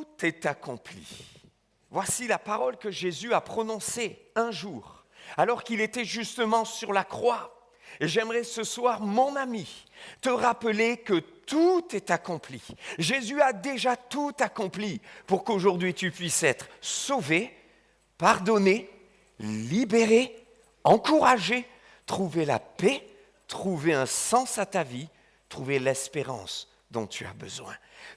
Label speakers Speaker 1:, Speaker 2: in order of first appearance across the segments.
Speaker 1: Tout est accompli. Voici la parole que Jésus a prononcée un jour, alors qu'il était justement sur la croix. Et j'aimerais ce soir, mon ami, te rappeler que tout est accompli. Jésus a déjà tout accompli pour qu'aujourd'hui tu puisses être sauvé, pardonné, libéré, encouragé, trouver la paix, trouver un sens à ta vie, trouver l'espérance dont tu as besoin.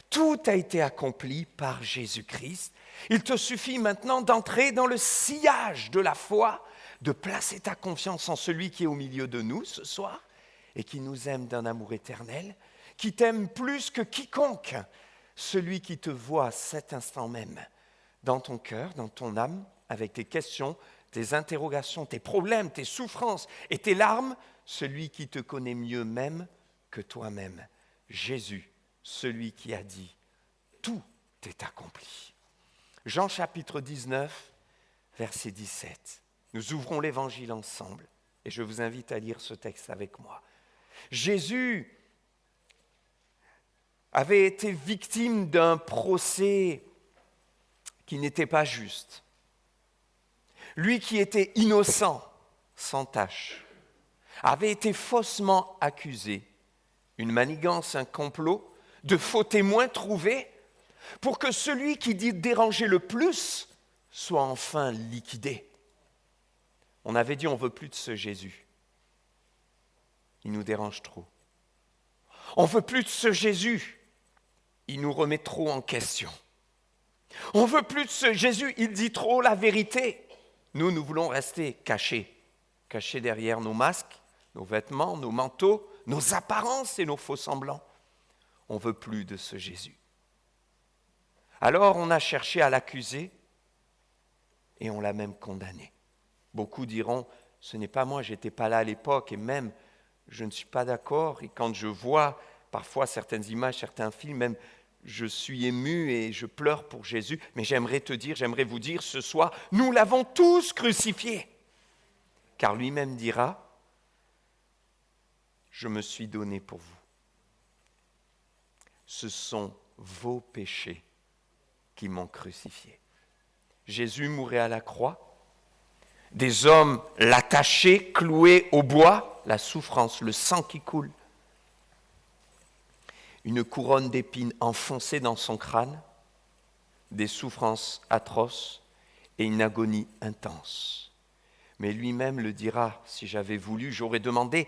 Speaker 1: Tout a été accompli par Jésus-Christ. Il te suffit maintenant d'entrer dans le sillage de la foi, de placer ta confiance en celui qui est au milieu de nous ce soir et qui nous aime d'un amour éternel, qui t'aime plus que quiconque, celui qui te voit cet instant même dans ton cœur, dans ton âme, avec tes questions, tes interrogations, tes problèmes, tes souffrances et tes larmes, celui qui te connaît mieux même que toi-même, Jésus, celui qui a dit « Tout est accompli ». Jean chapitre 19, verset 17. Nous ouvrons l'évangile ensemble et je vous invite à lire ce texte avec moi. Jésus avait été victime d'un procès qui n'était pas juste. Lui qui était innocent, sans tache, avait été faussement accusé, une manigance, un complot, de faux témoins trouvés pour que celui qui dit déranger le plus soit enfin liquidé. On avait dit on ne veut plus de ce Jésus. Il nous dérange trop. On ne veut plus de ce Jésus. Il nous remet trop en question. On ne veut plus de ce Jésus. Il dit trop la vérité. Nous voulons rester cachés derrière nos masques, nos vêtements, nos manteaux, nos apparences et nos faux-semblants. On ne veut plus de ce Jésus. Alors on a cherché à l'accuser et on l'a même condamné. Beaucoup diront, ce n'est pas moi, je n'étais pas là à l'époque et même je ne suis pas d'accord. Et quand je vois parfois certaines images, certains films, même je suis ému et je pleure pour Jésus. Mais j'aimerais vous dire ce soir, nous l'avons tous crucifié. Car lui-même dira, je me suis donné pour vous. Ce sont vos péchés qui m'ont crucifié. Jésus mourait à la croix. Des hommes l'attachaient, cloués au bois, la souffrance, le sang qui coule. Une couronne d'épines enfoncée dans son crâne, des souffrances atroces et une agonie intense. Mais lui-même le dira, si j'avais voulu, j'aurais demandé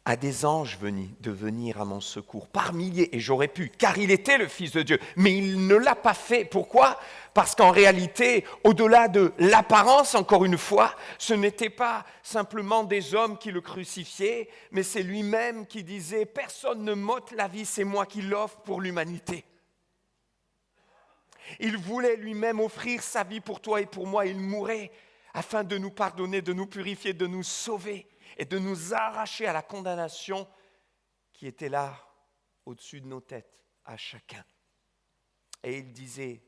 Speaker 1: à des anges de venir à mon secours, par milliers, et j'aurais pu, car il était le Fils de Dieu. Mais il ne l'a pas fait. Pourquoi ? Parce qu'en réalité, au-delà de l'apparence, encore une fois, ce n'était pas simplement des hommes qui le crucifiaient, mais c'est lui-même qui disait « Personne ne m'ôte la vie, c'est moi qui l'offre pour l'humanité ». Il voulait lui-même offrir sa vie pour toi et pour moi. Il mourait afin de nous pardonner, de nous purifier, de nous sauver et de nous arracher à la condamnation qui était là, au-dessus de nos têtes, à chacun. Et il disait,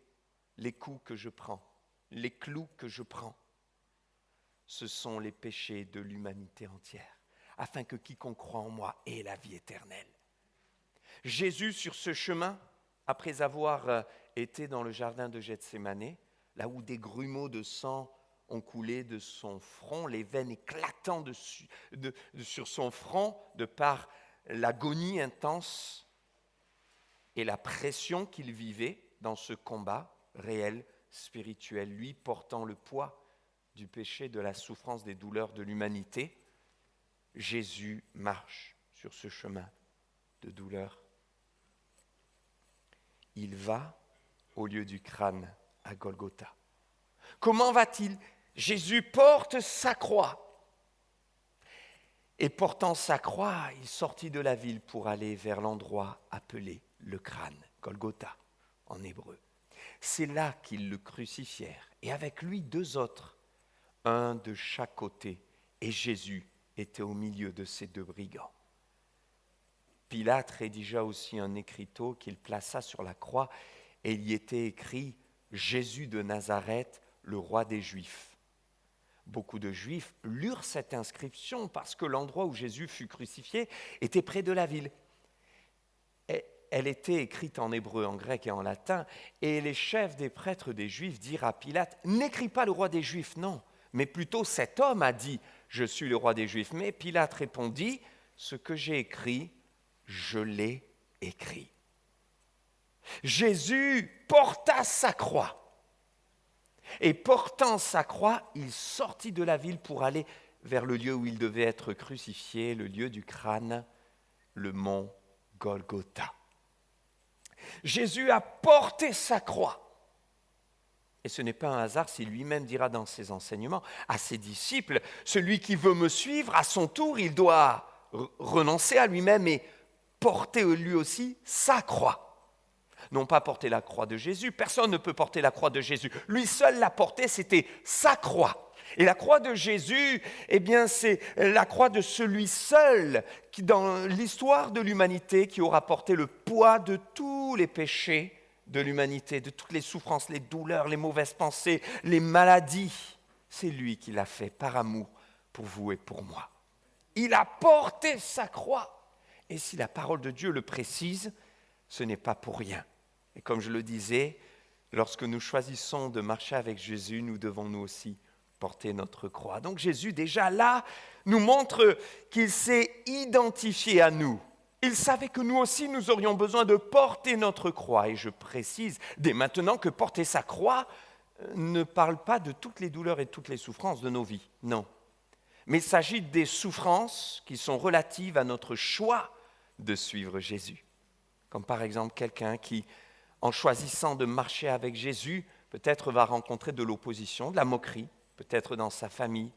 Speaker 1: les coups que je prends, les clous que je prends, ce sont les péchés de l'humanité entière, afin que quiconque croit en moi ait la vie éternelle. Jésus, sur ce chemin, après avoir été dans le jardin de Gethsémanée, là où des grumeaux de sang ont coulé de son front, les veines éclatant sur son front de par l'agonie intense et la pression qu'il vivait dans ce combat réel, spirituel, lui portant le poids du péché, de la souffrance, des douleurs de l'humanité. Jésus marche sur ce chemin de douleur. Il va au lieu du crâne à Golgotha. Comment va-t-il ? Jésus porte sa croix. Et portant sa croix, il sortit de la ville pour aller vers l'endroit appelé le crâne, Golgotha en hébreu. C'est là qu'ils le crucifièrent. Et avec lui 2 autres, un de chaque côté. Et Jésus était au milieu de ces 2 brigands. Pilate rédigea aussi un écriteau qu'il plaça sur la croix et il y était écrit « Jésus de Nazareth, le roi des Juifs ». Beaucoup de Juifs lurent cette inscription parce que l'endroit où Jésus fut crucifié était près de la ville. Et elle était écrite en hébreu, en grec et en latin, et les chefs des prêtres des Juifs dirent à Pilate, « N'écris pas le roi des Juifs, non, mais plutôt cet homme a dit, je suis le roi des Juifs. » Mais Pilate répondit, « Ce que j'ai écrit, je l'ai écrit. » Jésus porta sa croix. Et portant sa croix, il sortit de la ville pour aller vers le lieu où il devait être crucifié, le lieu du crâne, le mont Golgotha. Jésus a porté sa croix. Et ce n'est pas un hasard si lui-même dira dans ses enseignements à ses disciples, celui qui veut me suivre, à son tour, il doit renoncer à lui-même et porter lui aussi sa croix. Non pas porter la croix de Jésus, personne ne peut porter la croix de Jésus. Lui seul l'a portée, c'était sa croix. Et la croix de Jésus, eh bien, c'est la croix de celui seul qui, dans l'histoire de l'humanité, qui aura porté le poids de tous les péchés de l'humanité, de toutes les souffrances, les douleurs, les mauvaises pensées, les maladies. C'est lui qui l'a fait par amour pour vous et pour moi. Il a porté sa croix. Et si la parole de Dieu le précise, ce n'est pas pour rien. Et comme je le disais, lorsque nous choisissons de marcher avec Jésus, nous devons nous aussi porter notre croix. Donc Jésus, déjà là, nous montre qu'il s'est identifié à nous. Il savait que nous aussi, nous aurions besoin de porter notre croix. Et je précise dès maintenant que porter sa croix ne parle pas de toutes les douleurs et toutes les souffrances de nos vies. Non. Mais il s'agit des souffrances qui sont relatives à notre choix de suivre Jésus. Comme par exemple quelqu'un qui, en choisissant de marcher avec Jésus, peut-être va rencontrer de l'opposition, de la moquerie, peut-être dans sa famille.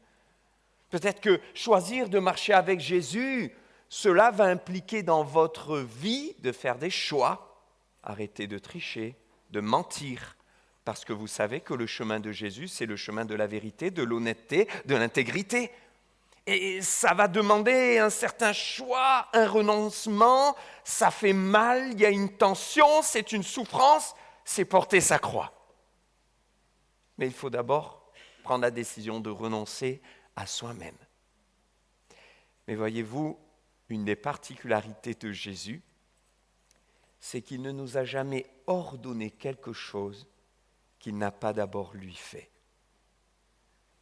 Speaker 1: Peut-être que choisir de marcher avec Jésus, cela va impliquer dans votre vie de faire des choix, arrêter de tricher, de mentir, parce que vous savez que le chemin de Jésus, c'est le chemin de la vérité, de l'honnêteté, de l'intégrité. Et ça va demander un certain choix, un renoncement, ça fait mal, il y a une tension, c'est une souffrance, c'est porter sa croix. Mais il faut d'abord prendre la décision de renoncer à soi-même. Mais voyez-vous, une des particularités de Jésus, c'est qu'il ne nous a jamais ordonné quelque chose qu'il n'a pas d'abord lui fait.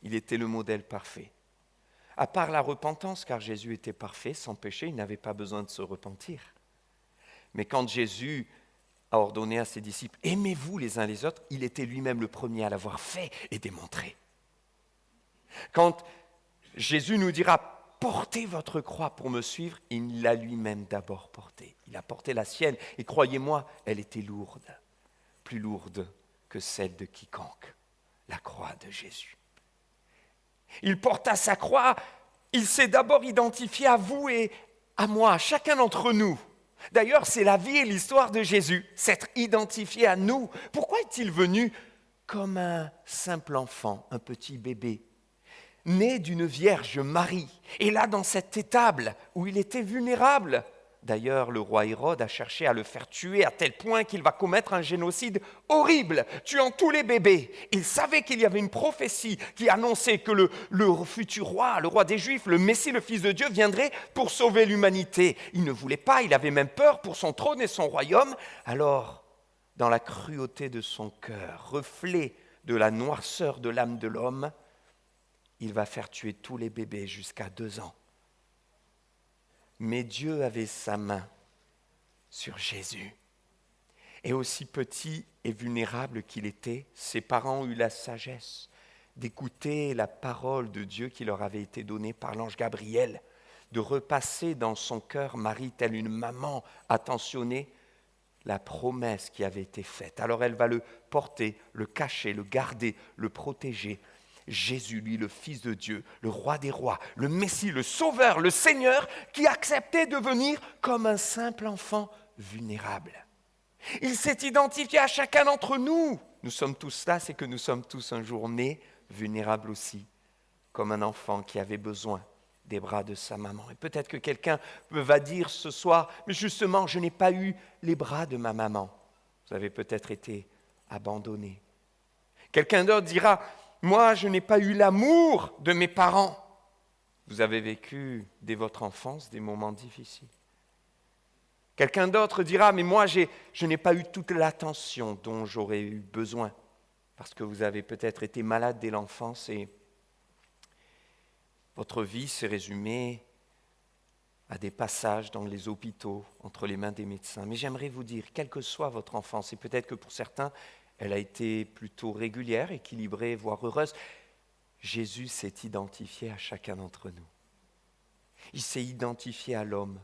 Speaker 1: Il était le modèle parfait. À part la repentance, car Jésus était parfait, sans péché, il n'avait pas besoin de se repentir. Mais quand Jésus a ordonné à ses disciples, « Aimez-vous les uns les autres », il était lui-même le premier à l'avoir fait et démontré. Quand Jésus nous dira, « Portez votre croix pour me suivre », il l'a lui-même d'abord portée. Il a porté la sienne, et croyez-moi, elle était lourde, plus lourde que celle de quiconque, la croix de Jésus. Il porta sa croix, il s'est d'abord identifié à vous et à moi, à chacun d'entre nous. D'ailleurs, c'est la vie et l'histoire de Jésus, s'être identifié à nous. Pourquoi est-il venu comme un simple enfant, un petit bébé, né d'une Vierge Marie, et là dans cette étable où il était vulnérable? D'ailleurs, le roi Hérode a cherché à le faire tuer à tel point qu'il va commettre un génocide horrible, tuant tous les bébés. Il savait qu'il y avait une prophétie qui annonçait que le futur roi, le roi des Juifs, le Messie, le Fils de Dieu, viendrait pour sauver l'humanité. Il ne voulait pas, il avait même peur pour son trône et son royaume. Alors, dans la cruauté de son cœur, reflet de la noirceur de l'âme de l'homme, il va faire tuer tous les bébés jusqu'à 2 ans. Mais Dieu avait sa main sur Jésus. Et aussi petit et vulnérable qu'il était, ses parents ont eu la sagesse d'écouter la parole de Dieu qui leur avait été donnée par l'ange Gabriel, de repasser dans son cœur, Marie, telle une maman attentionnée, la promesse qui avait été faite. Alors elle va le porter, le cacher, le garder, le protéger. Jésus, lui, le Fils de Dieu, le Roi des rois, le Messie, le Sauveur, le Seigneur, qui acceptait de venir comme un simple enfant vulnérable. Il s'est identifié à chacun d'entre nous. Nous sommes tous là, c'est que nous sommes tous un jour nés, vulnérables aussi, comme un enfant qui avait besoin des bras de sa maman. Et peut-être que quelqu'un va dire ce soir, mais justement, je n'ai pas eu les bras de ma maman. Vous avez peut-être été abandonné. Quelqu'un d'autre dira, moi, je n'ai pas eu l'amour de mes parents. Vous avez vécu dès votre enfance des moments difficiles. Quelqu'un d'autre dira, mais moi, je n'ai pas eu toute l'attention dont j'aurais eu besoin, parce que vous avez peut-être été malade dès l'enfance et votre vie s'est résumée à des passages dans les hôpitaux, entre les mains des médecins. Mais j'aimerais vous dire, quelle que soit votre enfance, et peut-être que pour certains, elle a été plutôt régulière, équilibrée, voire heureuse, Jésus s'est identifié à chacun d'entre nous. Il s'est identifié à l'homme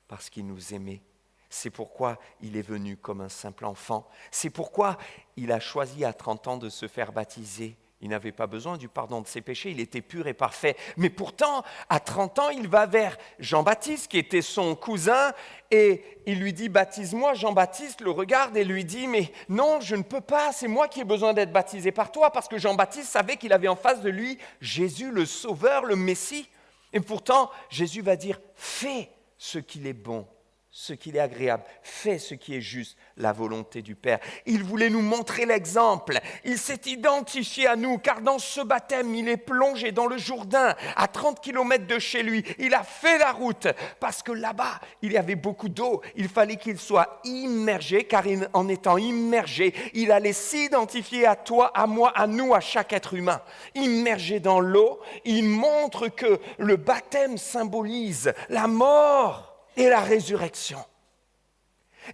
Speaker 1: parce qu'il nous aimait. C'est pourquoi il est venu comme un simple enfant. C'est pourquoi il a choisi à 30 ans de se faire baptiser. Il n'avait pas besoin du pardon de ses péchés, il était pur et parfait. Mais pourtant, à 30 ans, il va vers Jean-Baptiste, qui était son cousin, et il lui dit « Baptise-moi ». Jean-Baptiste le regarde et lui dit « Mais non, je ne peux pas, c'est moi qui ai besoin d'être baptisé par toi », parce que Jean-Baptiste savait qu'il avait en face de lui Jésus, le Sauveur, le Messie. Et pourtant, Jésus va dire « Fais ce qu'il est bon ». Ce qu'il est agréable, fais ce qui est juste, la volonté du Père. Il voulait nous montrer l'exemple. Il s'est identifié à nous, car dans ce baptême, il est plongé dans le Jourdain, à 30 kilomètres de chez lui. Il a fait la route, parce que là-bas, il y avait beaucoup d'eau. Il fallait qu'il soit immergé, car en étant immergé, il allait s'identifier à toi, à moi, à nous, à chaque être humain. Immergé dans l'eau, il montre que le baptême symbolise la mort et la résurrection.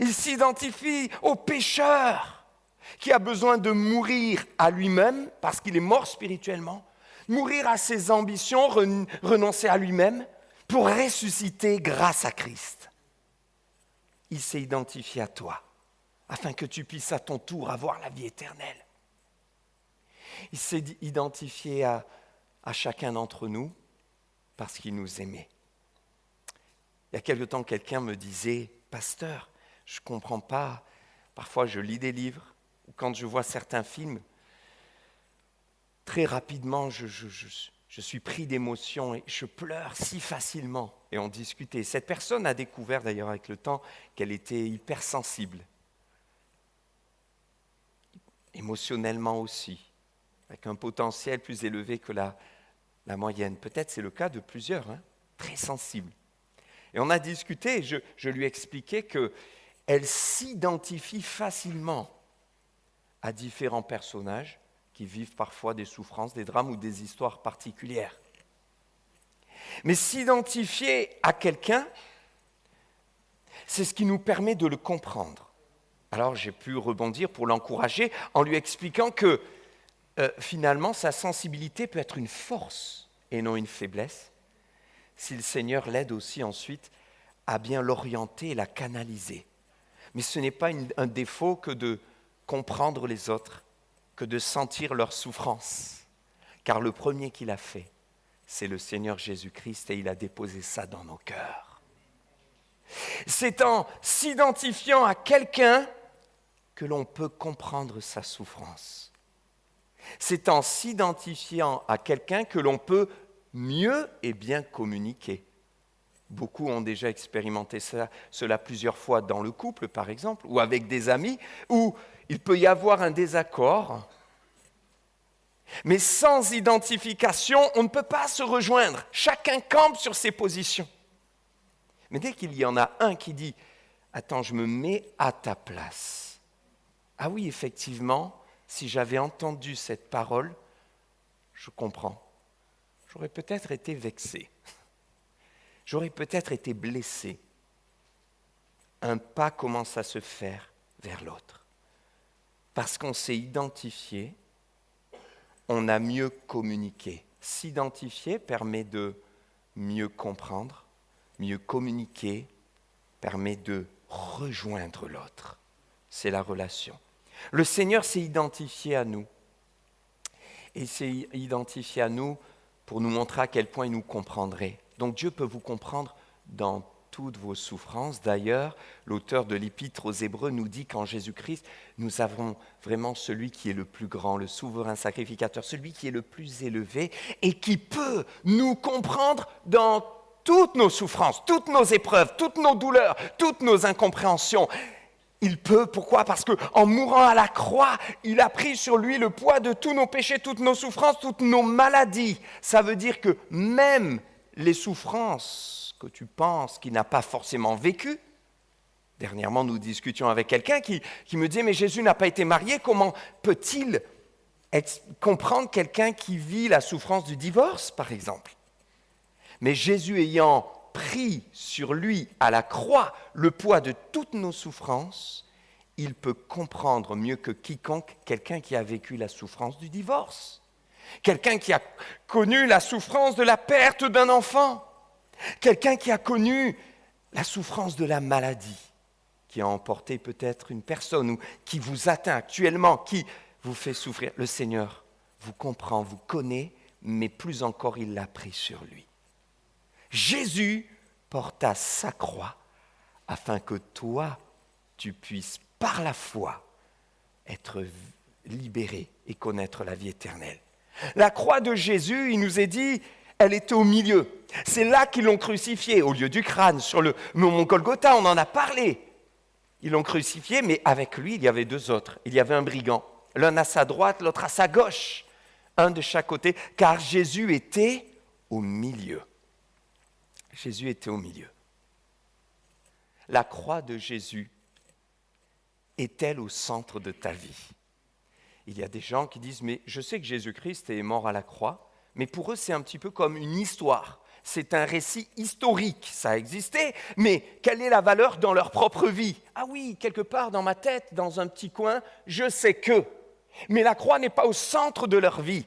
Speaker 1: Il s'identifie au pécheur qui a besoin de mourir à lui-même parce qu'il est mort spirituellement, mourir à ses ambitions, renoncer à lui-même pour ressusciter grâce à Christ. Il s'est identifié à toi afin que tu puisses à ton tour avoir la vie éternelle. Il s'est identifié à chacun d'entre nous parce qu'il nous aimait. Il y a quelque temps, quelqu'un me disait « Pasteur, je ne comprends pas. Parfois, je lis des livres, ou quand je vois certains films, très rapidement, je suis pris d'émotion et je pleure si facilement. » Et on discutait. Cette personne a découvert d'ailleurs avec le temps qu'elle était hypersensible. Émotionnellement aussi, avec un potentiel plus élevé que la moyenne. Peut-être c'est le cas de plusieurs, très sensibles. Et on a discuté, je lui ai expliqué qu'elle s'identifie facilement à différents personnages qui vivent parfois des souffrances, des drames ou des histoires particulières. Mais s'identifier à quelqu'un, c'est ce qui nous permet de le comprendre. Alors j'ai pu rebondir pour l'encourager en lui expliquant que finalement sa sensibilité peut être une force et non une faiblesse, si le Seigneur l'aide aussi ensuite à bien l'orienter et la canaliser. Mais ce n'est pas un défaut que de comprendre les autres, que de sentir leur souffrance. Car le premier qui l'a fait, c'est le Seigneur Jésus-Christ et il a déposé ça dans nos cœurs. C'est en s'identifiant à quelqu'un que l'on peut comprendre sa souffrance. C'est en s'identifiant à quelqu'un que l'on peut mieux et bien communiquer. Beaucoup ont déjà expérimenté cela plusieurs fois dans le couple, par exemple, ou avec des amis, où il peut y avoir un désaccord. Mais sans identification, on ne peut pas se rejoindre. Chacun campe sur ses positions. Mais dès qu'il y en a un qui dit « Attends, je me mets à ta place. » Ah oui, effectivement, si j'avais entendu cette parole, je comprends. J'aurais peut-être été vexé. J'aurais peut-être été blessé. Un pas commence à se faire vers l'autre. Parce qu'on s'est identifié, on a mieux communiqué. S'identifier permet de mieux comprendre, mieux communiquer, permet de rejoindre l'autre. C'est la relation. Le Seigneur s'est identifié à nous. Et il s'est identifié à nous pour nous montrer à quel point il nous comprendrait. Donc Dieu peut vous comprendre dans toutes vos souffrances. D'ailleurs, l'auteur de l'Épître aux Hébreux nous dit qu'en Jésus-Christ, nous avons vraiment celui qui est le plus grand, le souverain sacrificateur, celui qui est le plus élevé et qui peut nous comprendre dans toutes nos souffrances, toutes nos épreuves, toutes nos douleurs, toutes nos incompréhensions. Il peut, pourquoi ? Parce qu'en mourant à la croix, il a pris sur lui le poids de tous nos péchés, toutes nos souffrances, toutes nos maladies. Ça veut dire que même les souffrances que tu penses qu'il n'a pas forcément vécues, Dernièrement, nous discutions avec quelqu'un qui me disait « Mais Jésus n'a pas été marié, comment peut-il comprendre quelqu'un qui vit la souffrance du divorce, par exemple ?» Mais Jésus ayant pris sur lui à la croix le poids de toutes nos souffrances, il peut comprendre mieux que quiconque quelqu'un qui a vécu la souffrance du divorce, quelqu'un qui a connu la souffrance de la perte d'un enfant, quelqu'un qui a connu la souffrance de la maladie, qui a emporté peut-être une personne ou qui vous atteint actuellement, qui vous fait souffrir. Le Seigneur vous comprend, vous connaît, mais plus encore, il l'a pris sur lui. Jésus porta sa croix afin que toi, tu puisses par la foi être libéré et connaître la vie éternelle. La croix de Jésus, il nous est dit, elle était au milieu. C'est là qu'ils l'ont crucifié, au lieu du crâne, sur le mont Golgotha, on en a parlé. Ils l'ont crucifié, mais avec lui, il y avait deux autres. Il y avait un brigand, l'un à sa droite, l'autre à sa gauche, un de chaque côté, car Jésus était au milieu. Jésus était au milieu. La croix de Jésus est-elle au centre de ta vie? Il y a des gens qui disent, mais je sais que Jésus-Christ est mort à la croix, mais pour eux, c'est un petit peu comme une histoire. C'est un récit historique, ça a existé, mais quelle est la valeur dans leur propre vie? Ah oui, quelque part dans ma tête, dans un petit coin, je sais que. Mais la croix n'est pas au centre de leur vie.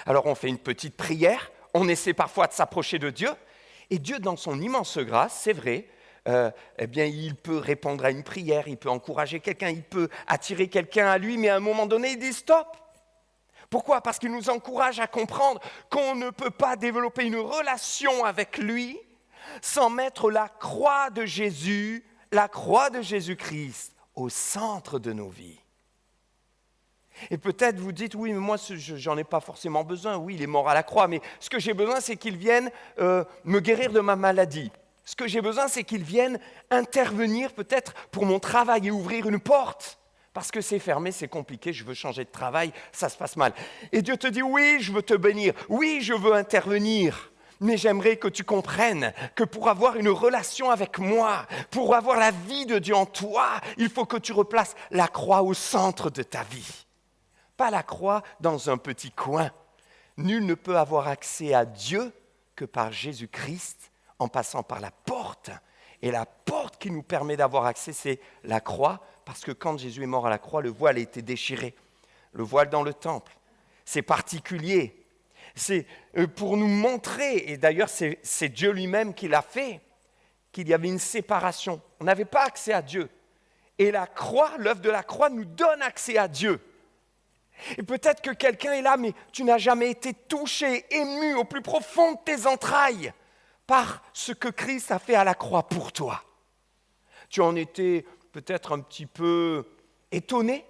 Speaker 1: Alors on fait une petite prière, on essaie parfois de s'approcher de Dieu, et Dieu, dans son immense grâce, c'est vrai, eh bien, il peut répondre à une prière, il peut encourager quelqu'un, il peut attirer quelqu'un à lui, mais à un moment donné, il dit stop. Pourquoi? Parce qu'il nous encourage à comprendre qu'on ne peut pas développer une relation avec lui sans mettre la croix de Jésus, la croix de Jésus-Christ au centre de nos vies. Et peut-être vous dites, oui, mais moi, j'en ai pas forcément besoin. Oui, il est mort à la croix, mais ce que j'ai besoin, c'est qu'il vienne me guérir de ma maladie. Ce que j'ai besoin, c'est qu'il vienne intervenir peut-être pour mon travail et ouvrir une porte. Parce que c'est fermé, c'est compliqué, je veux changer de travail, ça se passe mal. Et Dieu te dit, oui, je veux te bénir, oui, je veux intervenir. Mais j'aimerais que tu comprennes que pour avoir une relation avec moi, pour avoir la vie de Dieu en toi, il faut que tu replaces la croix au centre de ta vie. Pas la croix dans un petit coin. Nul ne peut avoir accès à Dieu que par Jésus-Christ en passant par la porte. Et la porte qui nous permet d'avoir accès, c'est la croix, parce que quand Jésus est mort à la croix, le voile a été déchiré. Le voile dans le temple, c'est particulier. C'est pour nous montrer, et d'ailleurs c'est Dieu lui-même qui l'a fait, qu'il y avait une séparation. On n'avait pas accès à Dieu. Et la croix, l'œuvre de la croix nous donne accès à Dieu. Et peut-être que quelqu'un est là, mais tu n'as jamais été touché, ému au plus profond de tes entrailles par ce que Christ a fait à la croix pour toi. Tu en étais peut-être un petit peu étonné,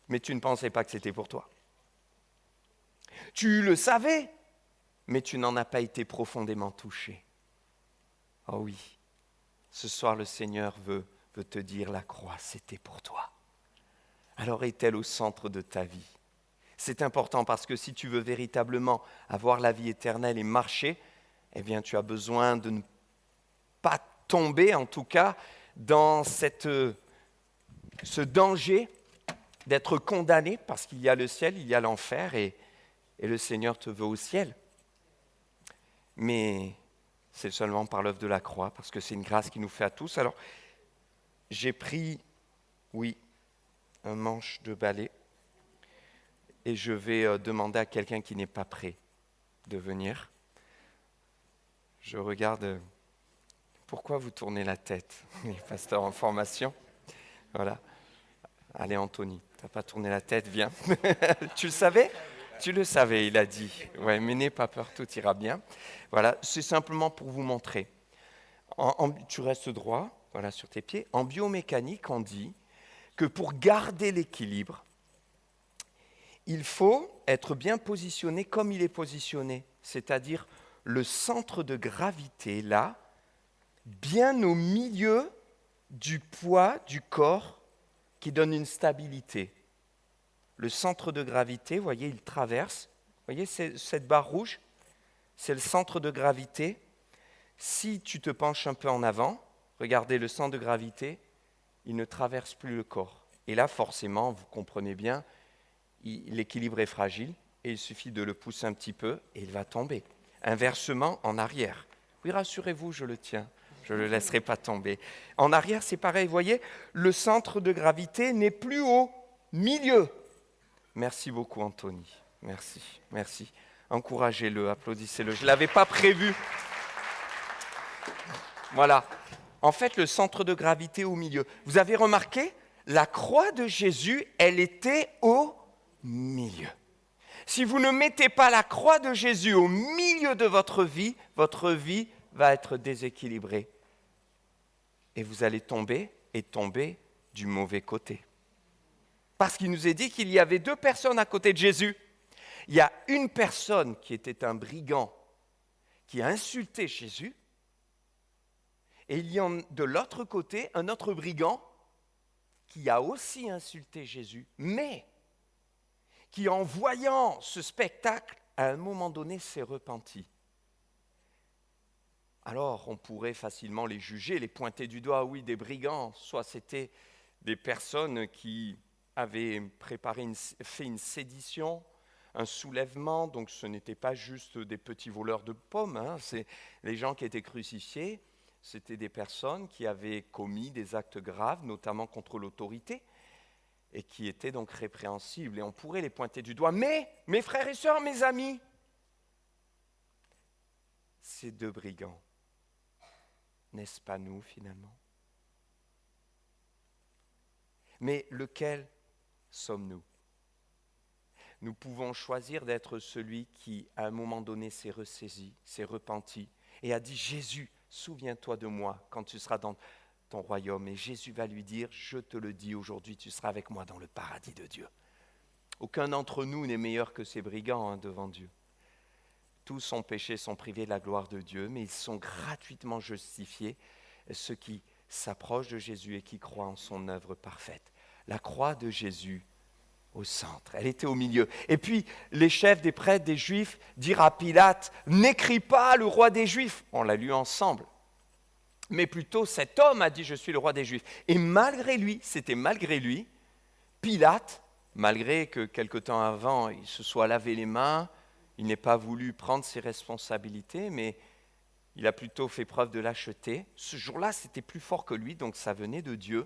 Speaker 1: mais tu ne pensais pas que c'était pour toi. Tu le savais, mais tu n'en as pas été profondément touché. Oh oui, ce soir le Seigneur veut te dire la croix, c'était pour toi. Alors est-elle au centre de ta vie? C'est important parce que si tu veux véritablement avoir la vie éternelle et marcher, eh bien tu as besoin de ne pas tomber, en tout cas, dans ce danger d'être condamné, parce qu'il y a le ciel, il y a l'enfer, et le Seigneur te veut au ciel. Mais c'est seulement par l'œuvre de la croix, parce que c'est une grâce qu'il nous fait à tous. Alors, j'ai pris, oui, un manche de balai, et je vais demander à quelqu'un qui n'est pas prêt de venir. Je regarde, pourquoi vous tournez la tête, les pasteurs en formation? Voilà. Allez Anthony, tu n'as pas tourné la tête, viens. Tu le savais? Tu le savais, il a dit. Ouais, mais n'aie pas peur, tout ira bien. Voilà, c'est simplement pour vous montrer. Tu restes droit, voilà, sur tes pieds. En biomécanique, on dit que pour garder l'équilibre, il faut être bien positionné comme il est positionné, c'est-à-dire le centre de gravité, là, bien au milieu du poids du corps qui donne une stabilité. Le centre de gravité, vous voyez, il traverse. Vous voyez cette barre rouge? C'est le centre de gravité. Si tu te penches un peu en avant, regardez, le centre de gravité, il ne traverse plus le corps. Et là, forcément, vous comprenez bien, l'équilibre est fragile et il suffit de le pousser un petit peu et il va tomber. Inversement, en arrière. Oui, rassurez-vous, je le tiens. Je ne le laisserai pas tomber. En arrière, c'est pareil. Vous voyez, le centre de gravité n'est plus au milieu. Merci beaucoup, Anthony. Merci. Encouragez-le, applaudissez-le. Je ne l'avais pas prévu. Voilà. En fait, le centre de gravité au milieu. Vous avez remarqué, la croix de Jésus, elle était au milieu. Si vous ne mettez pas la croix de Jésus au milieu de votre vie va être déséquilibrée. Et vous allez tomber du mauvais côté. Parce qu'il nous est dit qu'il y avait 2 personnes à côté de Jésus. Il y a une personne qui était un brigand, qui a insulté Jésus. Et il y a de l'autre côté un autre brigand qui a aussi insulté Jésus, mais qui en voyant ce spectacle, à un moment donné, s'est repenti. Alors, on pourrait facilement les juger, les pointer du doigt, oui, des brigands, soit c'était des personnes qui avaient fait une sédition, un soulèvement, donc ce n'était pas juste des petits voleurs de pommes, c'est les gens qui étaient crucifiés, c'était des personnes qui avaient commis des actes graves, notamment contre l'autorité, et qui étaient donc répréhensibles, et on pourrait les pointer du doigt. Mais, mes frères et sœurs, mes amis, ces 2 brigands, n'est-ce pas nous finalement? Mais lequel sommes-nous? Nous pouvons choisir d'être celui qui, à un moment donné, s'est ressaisi, s'est repenti, et a dit « Jésus, souviens-toi de moi quand tu seras dans ton royaume. » Et Jésus va lui dire « Je te le dis aujourd'hui, tu seras avec moi dans le paradis de Dieu. » Aucun d'entre nous n'est meilleur que ces brigands devant Dieu. Tous ont péché, sont privés de la gloire de Dieu, mais ils sont gratuitement justifiés, ceux qui s'approchent de Jésus et qui croient en son œuvre parfaite. La croix de Jésus au centre, elle était au milieu. Et puis, les chefs des prêtres, des Juifs, dirent à Pilate, « N'écris pas le roi des Juifs !» On l'a lu ensemble. Mais plutôt, cet homme a dit, « Je suis le roi des Juifs. » Et malgré lui, Pilate, malgré que quelque temps avant, il se soit lavé les mains, il n'ait pas voulu prendre ses responsabilités, mais il a plutôt fait preuve de lâcheté. Ce jour-là, c'était plus fort que lui, donc ça venait de Dieu.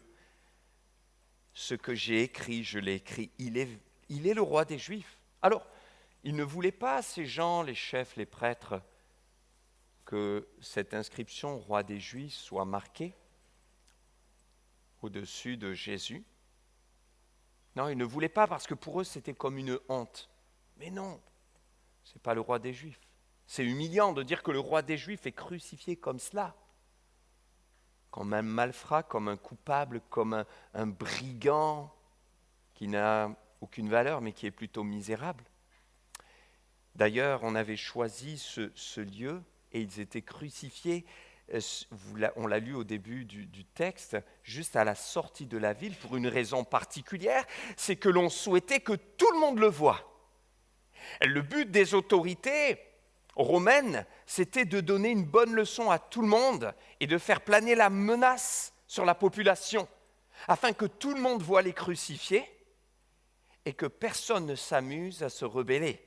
Speaker 1: Ce que j'ai écrit, je l'ai écrit. Il est le roi des Juifs. Alors, il ne voulait pas, ces gens, les chefs, les prêtres, que cette inscription roi des Juifs soit marquée au-dessus de Jésus. Non, ils ne voulaient pas parce que pour eux, c'était comme une honte. Mais non, ce n'est pas le roi des Juifs. C'est humiliant de dire que le roi des Juifs est crucifié comme cela. Comme un malfrat, comme un coupable, comme un brigand qui n'a aucune valeur, mais qui est plutôt misérable. D'ailleurs, on avait choisi ce lieu et ils étaient crucifiés, on l'a lu au début du texte, juste à la sortie de la ville, pour une raison particulière, c'est que l'on souhaitait que tout le monde le voie. Le but des autorités romaines, c'était de donner une bonne leçon à tout le monde et de faire planer la menace sur la population, afin que tout le monde voie les crucifiés et que personne ne s'amuse à se rebeller.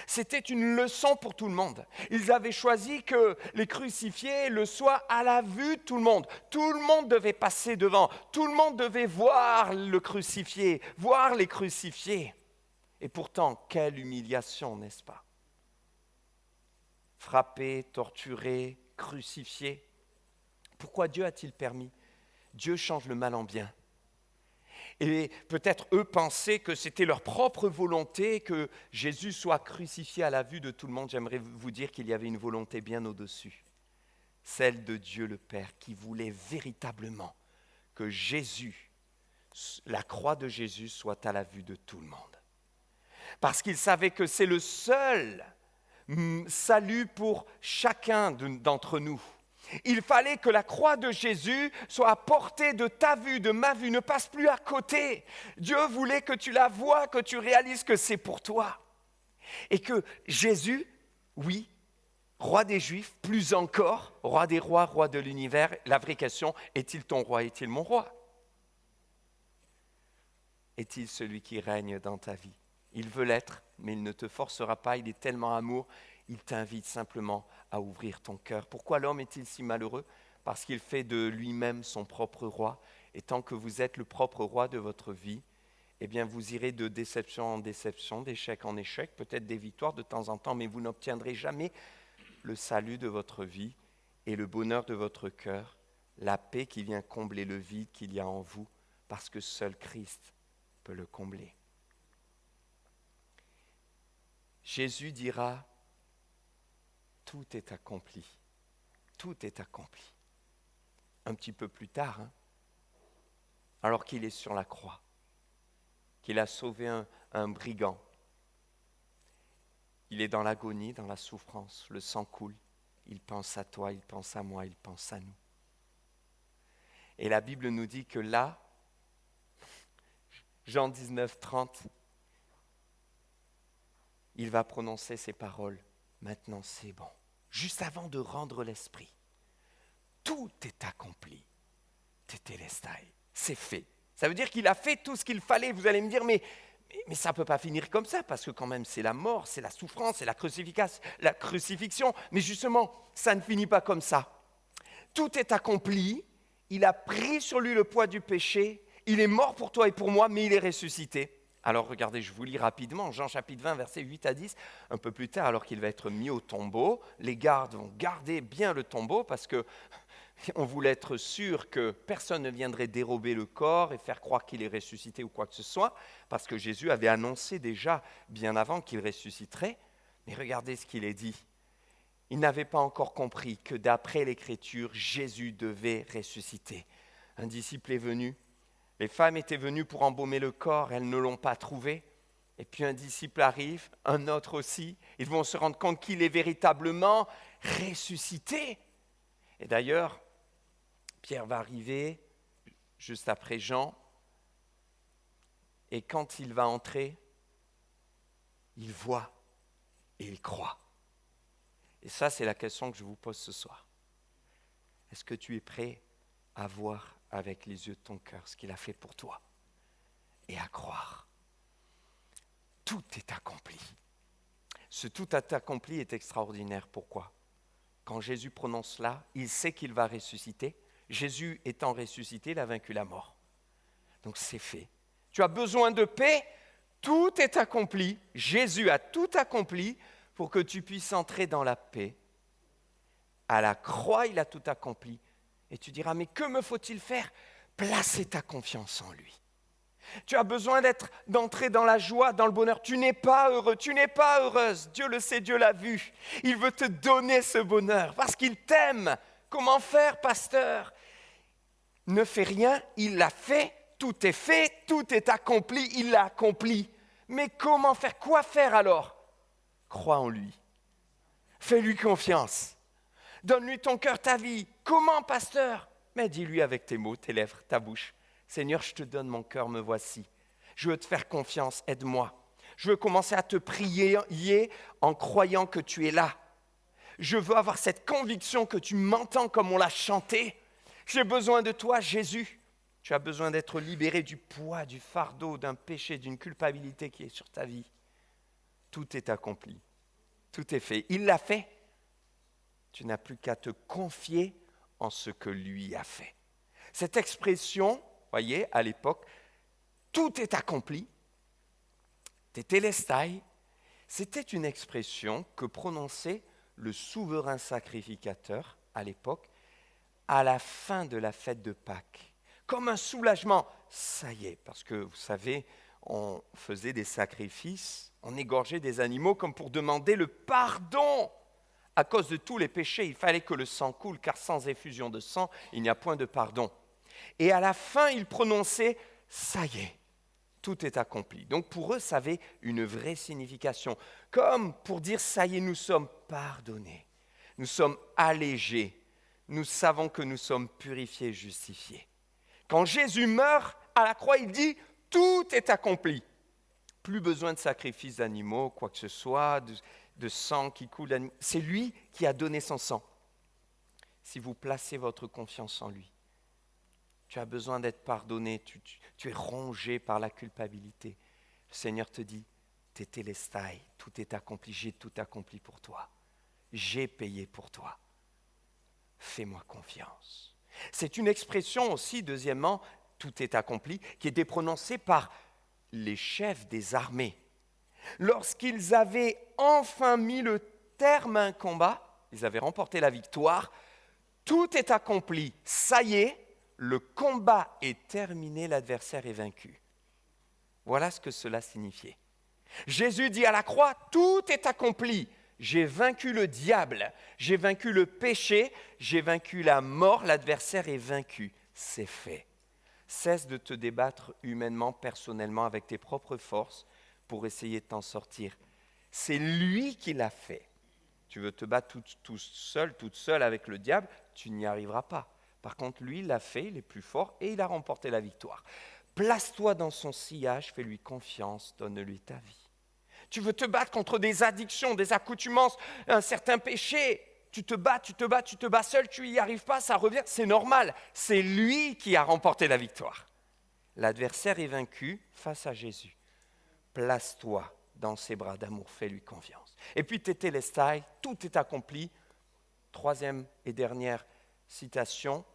Speaker 1: C'était une leçon pour tout le monde. Ils avaient choisi que les crucifiés le soient à la vue de tout le monde. Tout le monde devait passer devant. Tout le monde devait voir le crucifié, voir les crucifiés. Et pourtant, quelle humiliation, n'est-ce pas? Frappé, torturé, crucifié. Pourquoi Dieu a-t-il permis? Dieu change le mal en bien. Et peut-être eux pensaient que c'était leur propre volonté que Jésus soit crucifié à la vue de tout le monde. J'aimerais vous dire qu'il y avait une volonté bien au-dessus, celle de Dieu le Père, qui voulait véritablement que Jésus, la croix de Jésus, soit à la vue de tout le monde. Parce qu'il savait que c'est le seul salut pour chacun d'entre nous. Il fallait que la croix de Jésus soit à portée de ta vue, de ma vue, ne passe plus à côté. Dieu voulait que tu la vois, que tu réalises que c'est pour toi. Et que Jésus, oui, roi des Juifs, plus encore, roi des rois, roi de l'univers. La vraie question, est-il ton roi, est-il mon roi? Est-il celui qui règne dans ta vie? Il veut l'être, mais il ne te forcera pas, il est tellement amour, il t'invite simplement à ouvrir ton cœur. Pourquoi l'homme est-il si malheureux? Parce qu'il fait de lui-même son propre roi. Et tant que vous êtes le propre roi de votre vie, eh bien vous irez de déception en déception, d'échec en échec, peut-être des victoires de temps en temps, mais vous n'obtiendrez jamais le salut de votre vie et le bonheur de votre cœur, la paix qui vient combler le vide qu'il y a en vous, parce que seul Christ peut le combler. Jésus dira, tout est accompli, tout est accompli. Un petit peu plus tard, alors qu'il est sur la croix, qu'il a sauvé un brigand. Il est dans l'agonie, dans la souffrance, le sang coule. Il pense à toi, il pense à moi, il pense à nous. Et la Bible nous dit que là, Jean 19, 30, il va prononcer ces paroles. Maintenant c'est bon. Juste avant de rendre l'esprit. Tout est accompli. Tétélestai. C'est fait. Ça veut dire qu'il a fait tout ce qu'il fallait. Vous allez me dire, mais ça ne peut pas finir comme ça, parce que quand même c'est la mort, c'est la souffrance, c'est la crucifixion. Mais justement, ça ne finit pas comme ça. Tout est accompli. Il a pris sur lui le poids du péché. Il est mort pour toi et pour moi, mais il est ressuscité. Alors regardez, je vous lis rapidement, Jean chapitre 20, versets 8 à 10, un peu plus tard, alors qu'il va être mis au tombeau, les gardes vont garder bien le tombeau parce qu'on voulait être sûr que personne ne viendrait dérober le corps et faire croire qu'il est ressuscité ou quoi que ce soit, parce que Jésus avait annoncé déjà bien avant qu'il ressusciterait. Mais regardez ce qu'il est dit. Il n'avait pas encore compris que d'après l'Écriture, Jésus devait ressusciter. Un disciple est venu. Les femmes étaient venues pour embaumer le corps, elles ne l'ont pas trouvé. Et puis un disciple arrive, un autre aussi. Ils vont se rendre compte qu'il est véritablement ressuscité. Et d'ailleurs, Pierre va arriver juste après Jean. Et quand il va entrer, il voit et il croit. Et ça, c'est la question que je vous pose ce soir. Est-ce que tu es prêt à voir avec les yeux de ton cœur ce qu'il a fait pour toi et à croire? Tout est accompli. Ce tout est accompli est extraordinaire. Pourquoi? Quand Jésus prononce cela, il sait qu'il va ressusciter. Jésus étant ressuscité, il a vaincu la mort. Donc c'est fait. Tu as besoin de paix, tout est accompli. Jésus a tout accompli pour que tu puisses entrer dans la paix. À la croix, il a tout accompli. Et tu diras, mais que me faut-il faire? Placer ta confiance en lui. Tu as besoin d'entrer dans la joie, dans le bonheur. Tu n'es pas heureux, tu n'es pas heureuse. Dieu le sait, Dieu l'a vu. Il veut te donner ce bonheur parce qu'il t'aime. Comment faire, pasteur? Ne fais rien, il l'a fait, tout est accompli, il l'a accompli. Mais comment faire? Quoi faire alors? Crois en lui. Fais-lui confiance. Donne-lui ton cœur, ta vie. Comment, pasteur? Mais dis-lui avec tes mots, tes lèvres, ta bouche. Seigneur, je te donne mon cœur, me voici. Je veux te faire confiance, aide-moi. Je veux commencer à te prier en croyant que tu es là. Je veux avoir cette conviction que tu m'entends comme on l'a chanté. J'ai besoin de toi, Jésus. Tu as besoin d'être libéré du poids, du fardeau, d'un péché, d'une culpabilité qui est sur ta vie. Tout est accompli. Tout est fait. Il l'a fait. Tu n'as plus qu'à te confier en ce que lui a fait. Cette expression, voyez, à l'époque, tout est accompli, tétélestai, c'était une expression que prononçait le souverain sacrificateur à l'époque, à la fin de la fête de Pâques, comme un soulagement. Ça y est, parce que vous savez, on faisait des sacrifices, on égorgeait des animaux comme pour demander le pardon. À cause de tous les péchés, il fallait que le sang coule, car sans effusion de sang, il n'y a point de pardon. Et à la fin, il prononçait « ça y est, tout est accompli ». Donc pour eux, ça avait une vraie signification. Comme pour dire « ça y est, nous sommes pardonnés, nous sommes allégés, nous savons que nous sommes purifiés, justifiés ». Quand Jésus meurt à la croix, il dit « tout est accompli ». Plus besoin de sacrifices d'animaux, quoi que ce soit, de sang qui coule. C'est lui qui a donné son sang. Si vous placez votre confiance en lui, tu as besoin d'être pardonné, tu es rongé par la culpabilité. Le Seigneur te dit, tétélestai, tout est accompli, j'ai tout accompli pour toi. J'ai payé pour toi. Fais-moi confiance. C'est une expression aussi, deuxièmement, tout est accompli, qui était prononcée par les chefs des armées. Lorsqu'ils avaient enfin mis le terme à un combat, ils avaient remporté la victoire, tout est accompli, ça y est, le combat est terminé, l'adversaire est vaincu. Voilà ce que cela signifiait. Jésus dit à la croix, tout est accompli. J'ai vaincu le diable, j'ai vaincu le péché, j'ai vaincu la mort, l'adversaire est vaincu. C'est fait. Cesse de te débattre humainement, personnellement, avec tes propres forces pour essayer de t'en sortir. C'est lui qui l'a fait. Tu veux te battre tout seul, toute seule avec le diable, tu n'y arriveras pas. Par contre, lui, il l'a fait, il est plus fort et il a remporté la victoire. Place-toi dans son sillage, fais-lui confiance, donne-lui ta vie. Tu veux te battre contre des addictions, des accoutumances, un certain péché. Tu te bats seul, tu n'y arrives pas, ça revient, c'est normal. C'est lui qui a remporté la victoire. L'adversaire est vaincu face à Jésus. Place-toi dans ses bras d'amour, fais-lui confiance. Et puis tétélestai, tout est accompli. Troisième et dernière citation,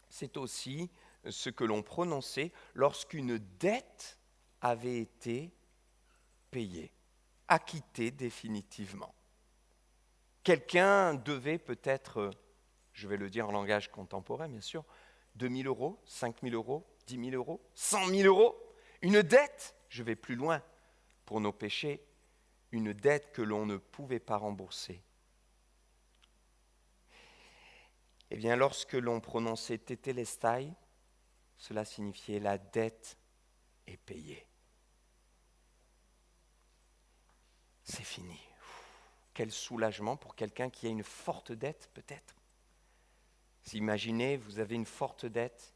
Speaker 1: c'est aussi ce que l'on prononçait lorsqu'une dette avait été payée, acquittée définitivement. Quelqu'un devait peut-être, je vais le dire en langage contemporain bien sûr, 2 000 euros, 5 000 euros, 10 000 euros, 100 000 euros. Une dette, je vais plus loin, pour nos péchés, une dette que l'on ne pouvait pas rembourser. Eh bien, lorsque l'on prononçait tétélestai, cela signifiait la dette est payée. C'est fini. Quel soulagement pour quelqu'un qui a une forte dette, peut-être. Imaginez, vous avez une forte dette,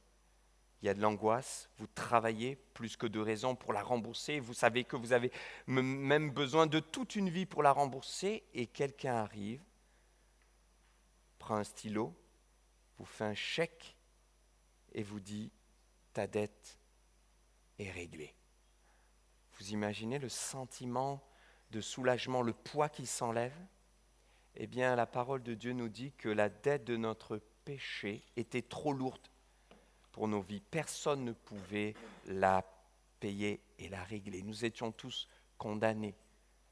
Speaker 1: il y a de l'angoisse, vous travaillez plus que de raison pour la rembourser, vous savez que vous avez même besoin de toute une vie pour la rembourser, et quelqu'un arrive, prend un stylo, vous fait un chèque et vous dit « ta dette est réglée ». Vous imaginez le sentiment de soulagement, le poids qui s'enlève? Eh bien, la parole de Dieu nous dit que la dette de notre péché était trop lourde pour nos vies. Personne ne pouvait la payer et la régler. Nous étions tous condamnés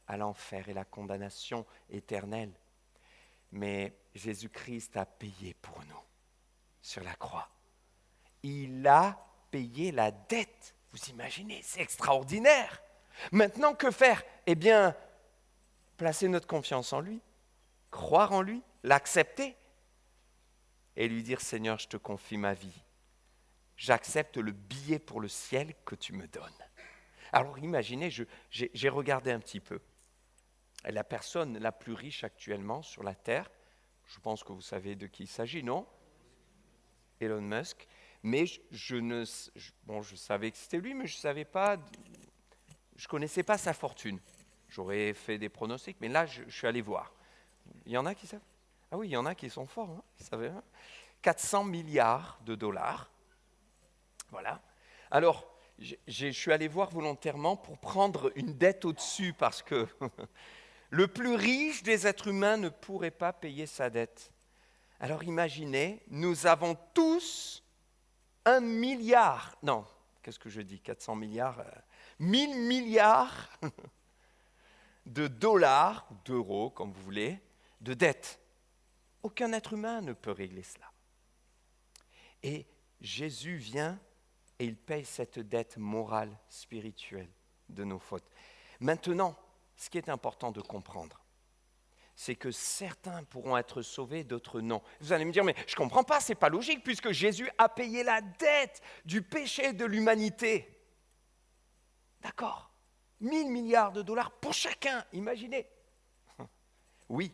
Speaker 1: à l'enfer et la condamnation éternelle. Mais Jésus-Christ a payé pour nous sur la croix. Il a payé la dette. Vous imaginez, c'est extraordinaire. Maintenant, que faire? Eh bien, placer notre confiance en lui, croire en lui, l'accepter et lui dire « Seigneur, je te confie ma vie. J'accepte le billet pour le ciel que tu me donnes. » Alors imaginez, j'ai regardé un petit peu. La personne la plus riche actuellement sur la Terre, je pense que vous savez de qui il s'agit, non? Elon Musk. Mais je savais que c'était lui, mais je savais pas, je connaissais pas sa fortune. J'aurais fait des pronostics, mais là, je suis allé voir. Il y en a qui savent? Ah oui, il y en a qui sont forts, hein, vous savez, hein? 400 milliards de dollars. Voilà. Alors, je suis allé voir volontairement pour prendre une dette au-dessus, parce que le plus riche des êtres humains ne pourrait pas payer sa dette. Alors imaginez, nous avons tous 1 milliard, non, qu'est-ce que je dis, 400 milliards, 1000 milliards de dollars, d'euros, comme vous voulez, de dettes. Aucun être humain ne peut régler cela. Et Jésus vient et il paye cette dette morale, spirituelle de nos fautes. Maintenant, ce qui est important de comprendre, c'est que certains pourront être sauvés, d'autres non. Vous allez me dire, mais je ne comprends pas, ce n'est pas logique, puisque Jésus a payé la dette du péché de l'humanité. D'accord, 1000 milliards de dollars pour chacun, imaginez. Oui,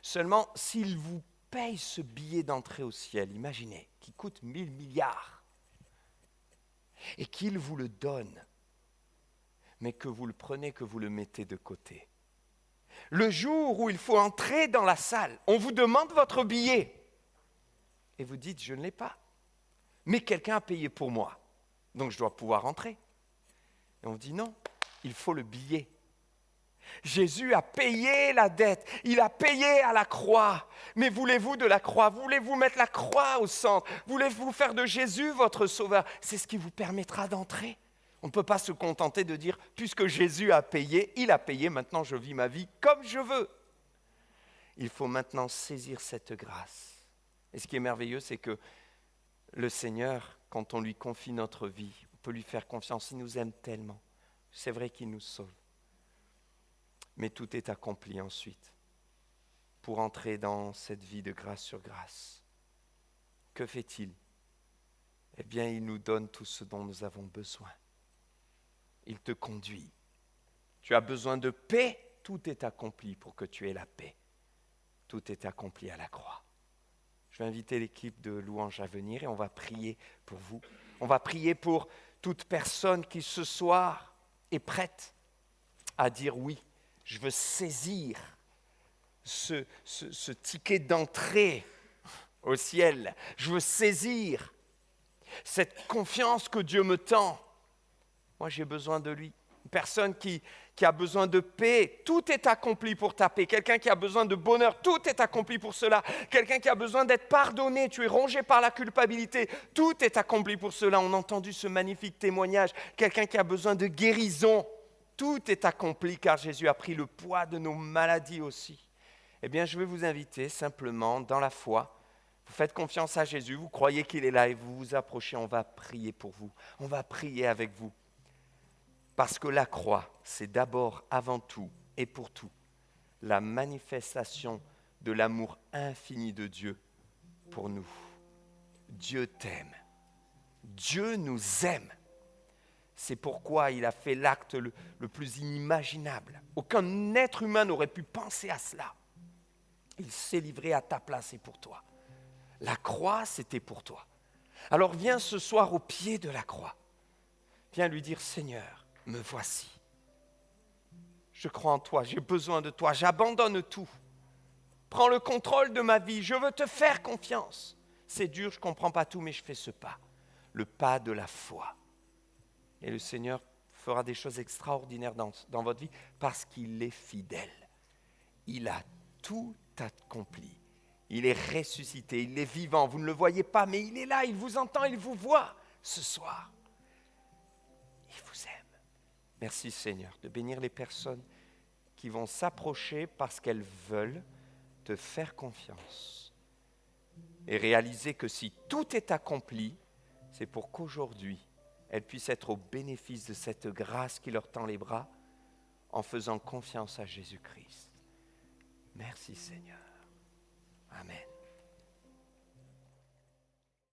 Speaker 1: seulement s'il vous paye ce billet d'entrée au ciel, imaginez, qui coûte 1000 milliards, et qu'il vous le donne, mais que vous le prenez, que vous le mettez de côté. Le jour où il faut entrer dans la salle, on vous demande votre billet. Et vous dites, je ne l'ai pas. Mais quelqu'un a payé pour moi, donc je dois pouvoir entrer. Et on dit non, il faut le billet. Jésus a payé la dette, il a payé à la croix. Mais voulez-vous de la croix? Voulez-vous mettre la croix au centre? Voulez-vous faire de Jésus votre sauveur? C'est ce qui vous permettra d'entrer. On ne peut pas se contenter de dire, puisque Jésus a payé, il a payé, maintenant je vis ma vie comme je veux. Il faut maintenant saisir cette grâce. Et ce qui est merveilleux, c'est que le Seigneur, quand on lui confie notre vie, on peut lui faire confiance, il nous aime tellement. C'est vrai qu'il nous sauve. Mais tout est accompli ensuite pour entrer dans cette vie de grâce sur grâce. Que fait-il? Eh bien, il nous donne tout ce dont nous avons besoin. Il te conduit. Tu as besoin de paix, tout est accompli pour que tu aies la paix. Tout est accompli à la croix. Je vais inviter l'équipe de louange à venir et on va prier pour vous. On va prier pour toute personne qui ce soir est prête à dire oui, je veux saisir ce ticket d'entrée au ciel. Je veux saisir cette confiance que Dieu me tend. Moi, j'ai besoin de lui. Une personne qui a besoin de paix, tout est accompli pour ta paix. Quelqu'un qui a besoin de bonheur, tout est accompli pour cela. Quelqu'un qui a besoin d'être pardonné, tu es rongé par la culpabilité, tout est accompli pour cela. On a entendu ce magnifique témoignage. Quelqu'un qui a besoin de guérison, tout est accompli car Jésus a pris le poids de nos maladies aussi. Eh bien, je vais vous inviter simplement dans la foi. Vous faites confiance à Jésus, vous croyez qu'il est là et vous vous approchez, on va prier pour vous. On va prier avec vous. Parce que la croix, c'est d'abord, avant tout et pour tout, la manifestation de l'amour infini de Dieu pour nous. Dieu t'aime. Dieu nous aime. C'est pourquoi il a fait l'acte le plus inimaginable. Aucun être humain n'aurait pu penser à cela. Il s'est livré à ta place et pour toi. La croix, c'était pour toi. Alors viens ce soir au pied de la croix. Viens lui dire, Seigneur, me voici. Je crois en toi, j'ai besoin de toi, j'abandonne tout. Prends le contrôle de ma vie, je veux te faire confiance. C'est dur, je ne comprends pas tout, mais je fais ce pas. Le pas de la foi. Et le Seigneur fera des choses extraordinaires dans votre vie parce qu'il est fidèle. Il a tout accompli. Il est ressuscité, il est vivant. Vous ne le voyez pas, mais il est là, il vous entend, il vous voit ce soir. Il vous aime. Merci Seigneur de bénir les personnes qui vont s'approcher parce qu'elles veulent te faire confiance. Et réaliser que si tout est accompli, c'est pour qu'aujourd'hui, elles puissent être au bénéfice de cette grâce qui leur tend les bras en faisant confiance à Jésus-Christ. Merci Seigneur. Amen.